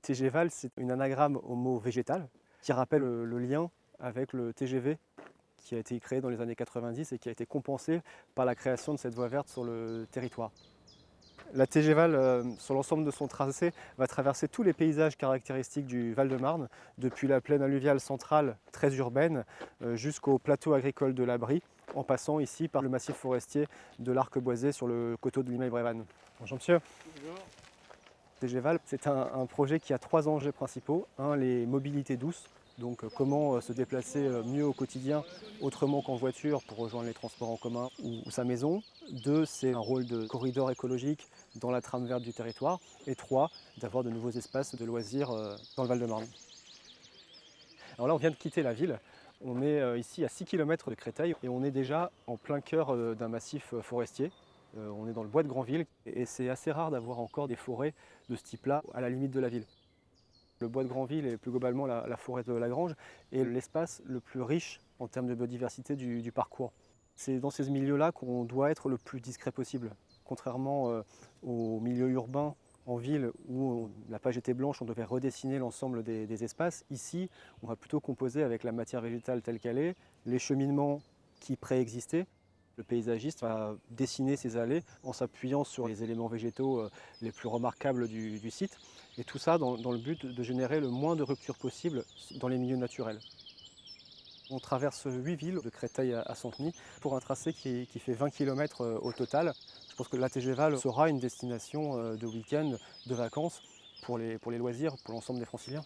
TGVAL, c'est une anagramme au mot végétal qui rappelle le lien avec le TGV qui a été créé dans les années 90 et qui a été compensé par la création de cette voie verte sur le territoire. La TGVAL, sur l'ensemble de son tracé, va traverser tous les paysages caractéristiques du Val-de-Marne, depuis la plaine alluviale centrale très urbaine jusqu'au plateau agricole de l'Abri, en passant ici par le massif forestier de l'Arqueboisé sur le coteau de Limeil-Brévannes. Bonjour monsieur. Bonjour. TGVAL, c'est un projet qui a trois enjeux principaux. Un, les mobilités douces, donc comment se déplacer mieux au quotidien, autrement qu'en voiture pour rejoindre les transports en commun ou sa maison. Deux, c'est un rôle de corridor écologique dans la trame verte du territoire. Et trois, d'avoir de nouveaux espaces de loisirs dans le Val-de-Marne. Alors là, on vient de quitter la ville. On est ici à 6 km de Créteil et on est déjà en plein cœur d'un massif forestier. On est dans le bois de Granville et c'est assez rare d'avoir encore des forêts de ce type-là à la limite de la ville. Le bois de Granville et plus globalement la forêt de Lagrange est l'espace le plus riche en termes de biodiversité du parcours. C'est dans ces milieux-là qu'on doit être le plus discret possible. Contrairement aux milieux urbains en ville où la page était blanche, on devait redessiner l'ensemble des espaces. Ici, on va plutôt composer avec la matière végétale telle qu'elle est, les cheminements qui préexistaient. Le paysagiste va dessiner ses allées en s'appuyant sur les éléments végétaux les plus remarquables du site. Et tout ça dans le but de générer le moins de ruptures possible dans les milieux naturels. On traverse 8 villes, de Créteil à Santeny, pour un tracé qui fait 20 km au total. Je pense que la TGVAL sera une destination de week-end, de vacances, pour les loisirs, pour l'ensemble des franciliens.